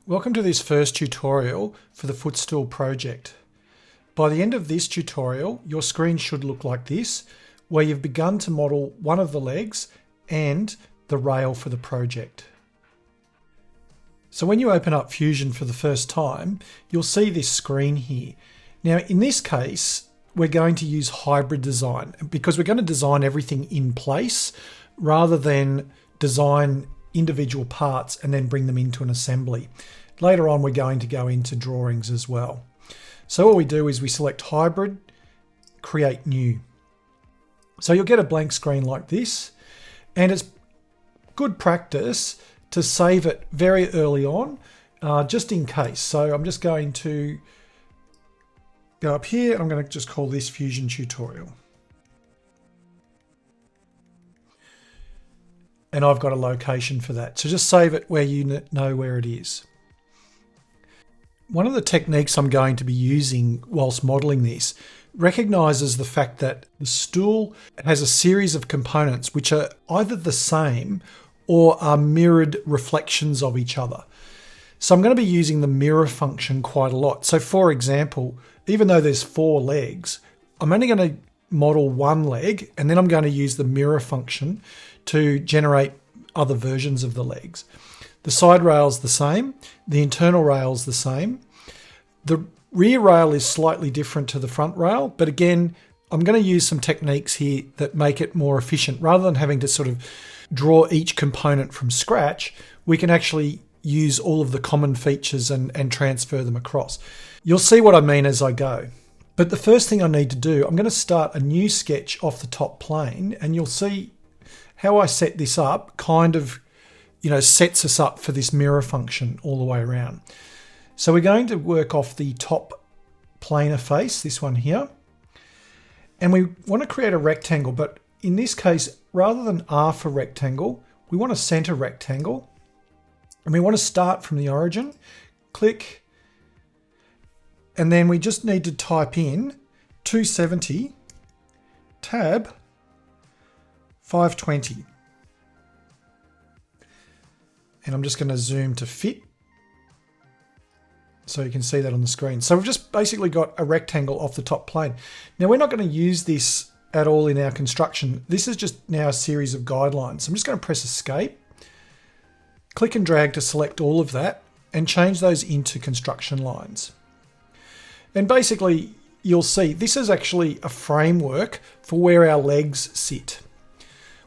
Welcome to this first tutorial for the Footstool project. By the end of this tutorial, your screen should look like this, where you've begun to model one of the legs and the rail for the project. So when you open up Fusion for the first time, you'll see this screen here. Now in this case, we're going to use hybrid design because we're going to design everything in place rather than design individual parts and then bring them into an assembly. Later on, we're going to go into drawings as well. So what we do is we select hybrid, create new. So you'll get a blank screen like this, and it's good practice to save it very early on, just in case. So I'm just going to go up here and I'm going to just call this Fusion tutorial. And I've got a location for that. So just save it where you know where it is. One of the techniques I'm going to be using whilst modelling this recognises the fact that the stool has a series of components which are either the same or are mirrored reflections of each other. So I'm going to be using the mirror function quite a lot. So for example, even though there's 4 legs, I'm only going to model one leg and then I'm going to use the mirror function to generate other versions of the legs. The side rail's the same, the internal rail's the same. The rear rail is slightly different to the front rail, but again, I'm going to use some techniques here that make it more efficient. Rather than having to sort of draw each component from scratch, we can actually use all of the common features and transfer them across. You'll see what I mean as I go. But the first thing I need to do, I'm going to start a new sketch off the top plane, and you'll see how I set this up kind of, sets us up for this mirror function all the way around. So we're going to work off the top planar face, this one here. And we want to create a rectangle, but in this case, rather than R for rectangle, we want a center rectangle. And we want to start from the origin, click, and then we just need to type in 270 tab 520. And I'm just going to zoom to fit so you can see that on the screen. So we've just basically got a rectangle off the top plane. Now we're not going to use this at all in our construction. This is just now a series of guidelines. So I'm just going to press escape, click and drag to select all of that and change those into construction lines. And basically you'll see this is actually a framework for where our legs sit.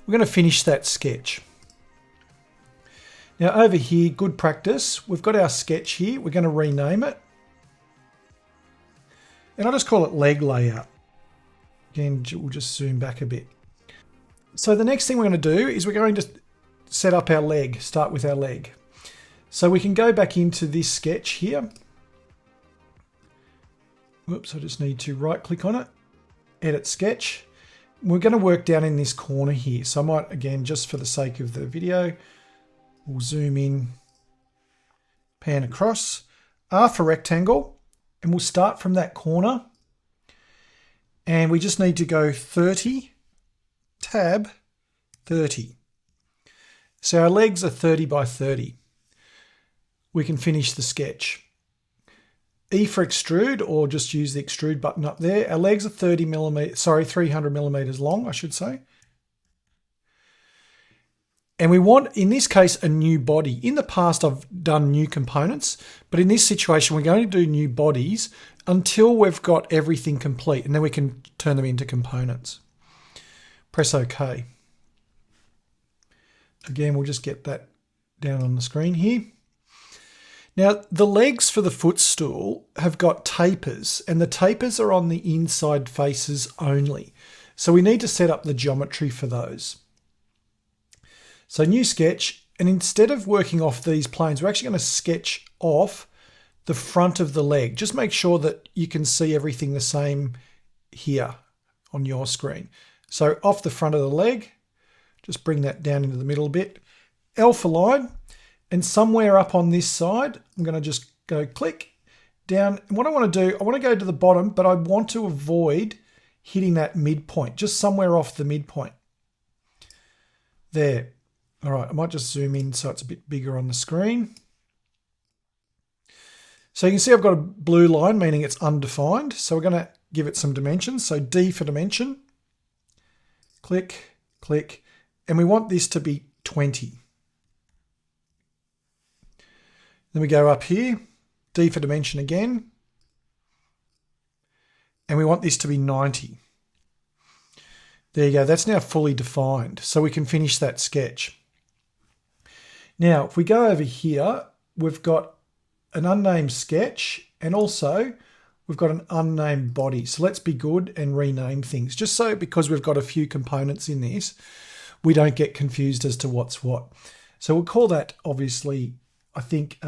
We're going to finish that sketch. Now over here, good practice, we've got our sketch here. We're going to rename it. And I'll just call it leg layout. Again, we'll just zoom back a bit. So the next thing we're going to do is we're going to set up our leg, start with our leg. So we can go back into this sketch here. Whoops, I just need to right click on it, edit sketch. We're going to work down in this corner here. So I might, again, just for the sake of the video, we'll zoom in, pan across, R for rectangle, and we'll start from that corner. And we just need to go 30, tab 30. So our legs are 30 by 30. We can finish the sketch. E for extrude, or just use the extrude button up there. Our legs are 300 millimeters long, I should say. And we want, in this case, a new body. In the past, I've done new components, but in this situation, we're going to do new bodies until we've got everything complete, and then we can turn them into components. Press OK. Again, we'll just get that down on the screen here. Now, the legs for the footstool have got tapers, and the tapers are on the inside faces only. So we need to set up the geometry for those. So new sketch, and instead of working off these planes, we're actually going to sketch off the front of the leg. Just make sure that you can see everything the same here on your screen. So off the front of the leg, just bring that down into the middle a bit. Alpha line. And somewhere up on this side, I'm going to just go click down. And what I want to do, I want to go to the bottom, but I want to avoid hitting that midpoint, just somewhere off the midpoint. There. All right, I might just zoom in so it's a bit bigger on the screen. So you can see I've got a blue line, meaning it's undefined. So we're going to give it some dimensions. So D for dimension, click, click, and we want this to be 20. Then we go up here, D for dimension again, and we want this to be 90. There you go, that's now fully defined. So we can finish that sketch. Now, if we go over here, we've got an unnamed sketch and also we've got an unnamed body. So let's be good and rename things, just so because we've got a few components in this, we don't get confused as to what's what. So we'll call that, obviously, I think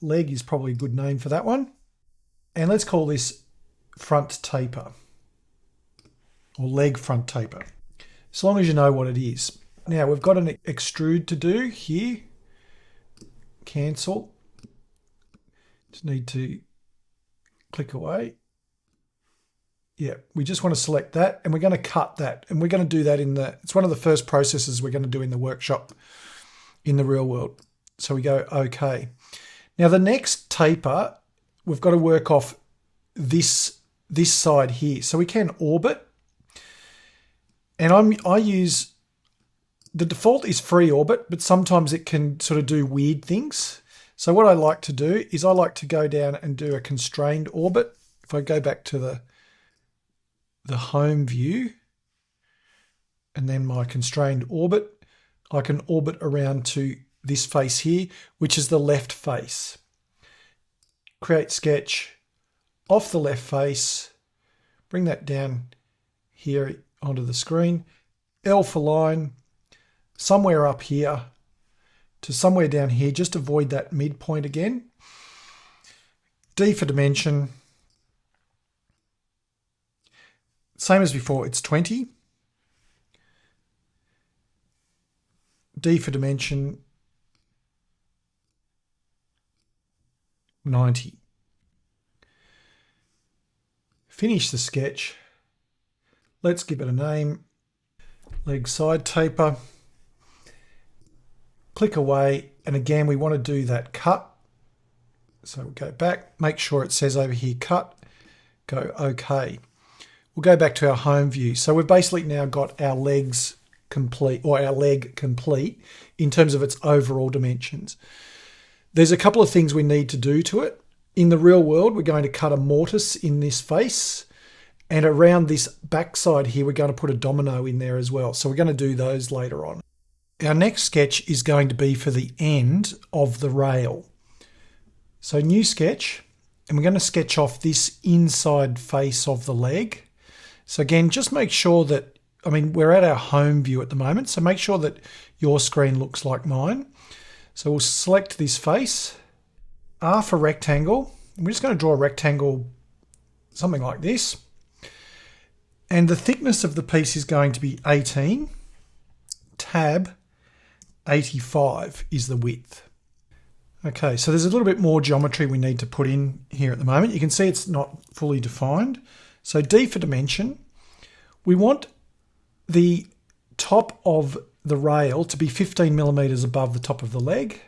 leg is probably a good name for that one. And let's call this front taper or leg front taper, as long as you know what it is. Now we've got an extrude to do here. Cancel. Just need to click away. Yeah, we just want to select that and we're going to cut that. And we're going to do that it's one of the first processes we're going to do in the workshop in the real world. So we go OK. Now the next taper, we've got to work off this side here. So we can orbit. And I use, the default is free orbit, but sometimes it can sort of do weird things. So what I like to do is I like to go down and do a constrained orbit. If I go back to the home view and then my constrained orbit, I can orbit around to this face here, which is the left face. Create sketch off the left face, bring that down here onto the screen, L for line, somewhere up here to somewhere down here, just avoid that midpoint again. D for dimension, same as before, it's 20. D for dimension, 90. Finish the sketch. Let's give it a name. Leg side taper. Click away, and again we want to do that cut. So we'll go back, make sure it says over here cut, go OK. We'll go back to our home view. So we've basically now got our legs complete, or our leg complete in terms of its overall dimensions. There's a couple of things we need to do to it. In the real world, we're going to cut a mortise in this face, and around this backside here, we're going to put a domino in there as well. So we're going to do those later on. Our next sketch is going to be for the end of the rail. So new sketch, and we're going to sketch off this inside face of the leg. So again, just make sure that, I mean, we're at our home view at the moment, so make sure that your screen looks like mine. So we'll select this face, R for rectangle. We're just going to draw a rectangle, something like this. And the thickness of the piece is going to be 18. Tab 85 is the width. Okay, so there's a little bit more geometry we need to put in here at the moment. You can see it's not fully defined. So D for dimension. We want the top of the rail to be 15 millimeters above the top of the leg.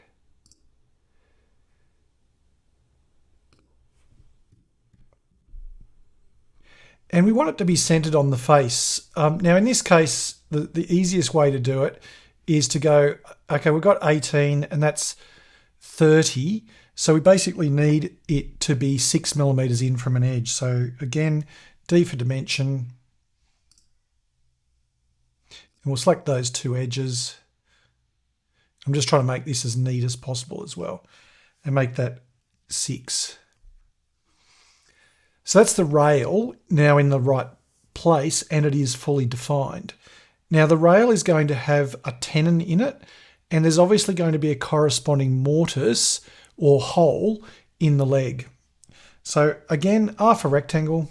And we want it to be centered on the face. Now in this case, the easiest way to do it is to go, okay, we've got 18 and that's 30. So we basically need it to be 6 millimeters in from an edge. So again, D for dimension. And we'll select those two edges. I'm just trying to make this as neat as possible as well. And make that 6. So that's the rail now in the right place, and it is fully defined. Now the rail is going to have a tenon in it, and there's obviously going to be a corresponding mortise or hole in the leg. So again, R for rectangle,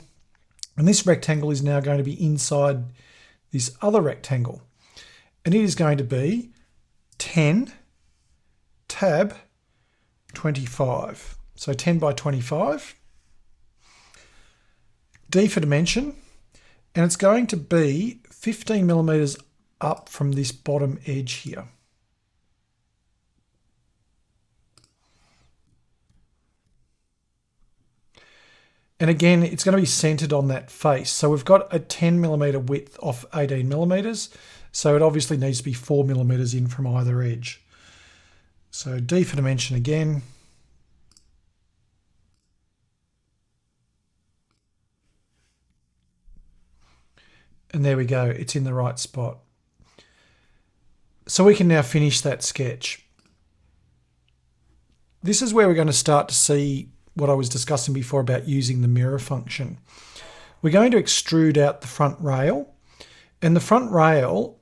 and this rectangle is now going to be inside this other rectangle, and it is going to be 10 tab 25. So 10 by 25. D for dimension, and it's going to be 15 millimeters up from this bottom edge here. And again, it's going to be centered on that face. So we've got a 10 millimeter width off 18 millimeters. So it obviously needs to be 4 millimeters in from either edge. So D for dimension again. And there we go, it's in the right spot. So we can now finish that sketch. This is where we're going to start to see what I was discussing before about using the mirror function. We're going to extrude out the front rail, and the front rail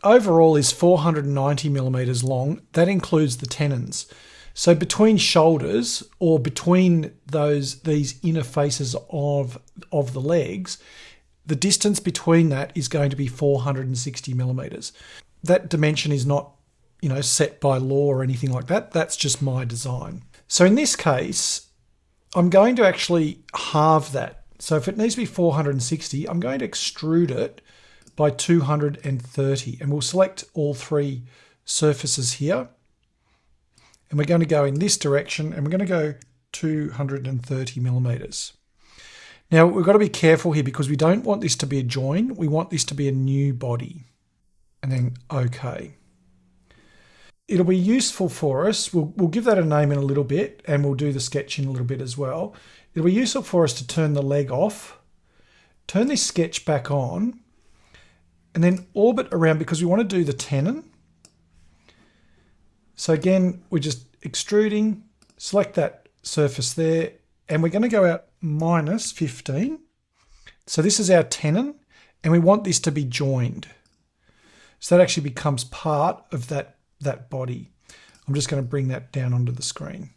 overall is 490 millimeters long. That includes the tenons. So between shoulders, or between these inner faces of the legs, the distance between that is going to be 460 millimeters. That dimension is not, set by law or anything like that. That's just my design. So in this case, I'm going to actually halve that. So if it needs to be 460, I'm going to extrude it by 230, and we'll select all three surfaces here. And we're going to go in this direction, and we're going to go 230 millimeters. Now, we've got to be careful here because we don't want this to be a join. We want this to be a new body. And then OK. It'll be useful for us. We'll give that a name in a little bit, and we'll do the sketch in a little bit as well. It'll be useful for us to turn the leg off, turn this sketch back on, and then orbit around because we want to do the tenon. So again, we're just extruding, select that surface there, and we're going to go out minus 15. So this is our tenon, and we want this to be joined. So that actually becomes part of that body. I'm just going to bring that down onto the screen.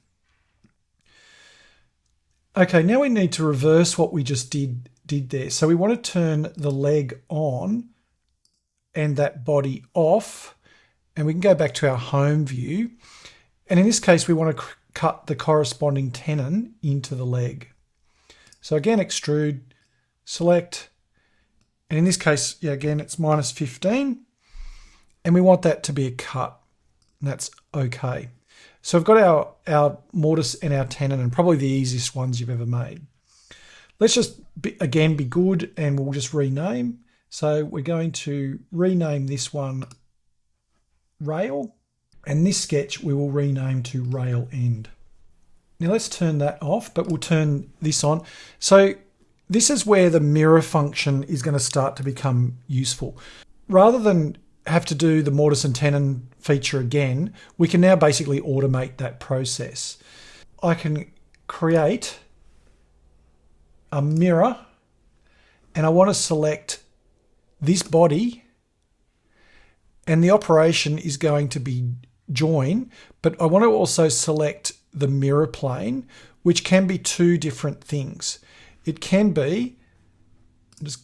Okay, now we need to reverse what we just did there. So we want to turn the leg on and that body off, and we can go back to our home view. And in this case, we want to cut the corresponding tenon into the leg. So again, extrude, select, and in this case, again, it's minus 15, and we want that to be a cut, and that's okay. So we've got our mortise and our tenon, and probably the easiest ones you've ever made. Let's just, again, be good, and we'll just rename. So we're going to rename this one rail, and this sketch we will rename to rail end. Now let's turn that off, but we'll turn this on. So this is where the mirror function is going to start to become useful. Rather than have to do the mortise and tenon feature again, we can now basically automate that process. I can create a mirror, and I want to select this body, and the operation is going to be join, but I want to also select the mirror plane, which can be two different things. It can be, just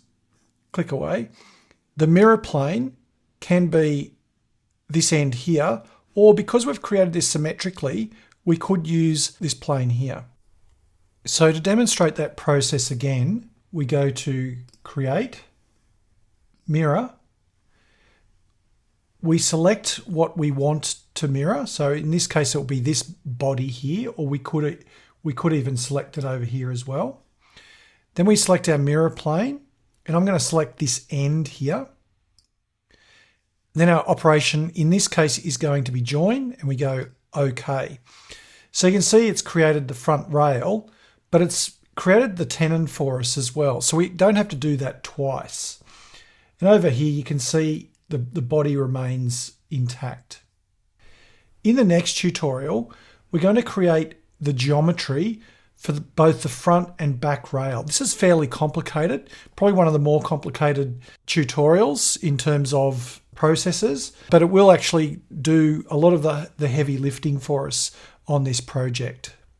click away, the mirror plane can be this end here, or because we've created this symmetrically, we could use this plane here. So to demonstrate that process again, we go to Create, Mirror. We select what we want to mirror. So in this case, it will be this body here, or we could even select it over here as well. Then we select our mirror plane, and I'm going to select this end here. Then our operation in this case is going to be join, and we go OK. So you can see it's created the front rail, but it's created the tenon for us as well. So we don't have to do that twice. And over here you can see the body remains intact. In the next tutorial, we're going to create the geometry for both the front and back rail. This is fairly complicated, probably one of the more complicated tutorials in terms of processes, but it will actually do a lot of the heavy lifting for us on this project.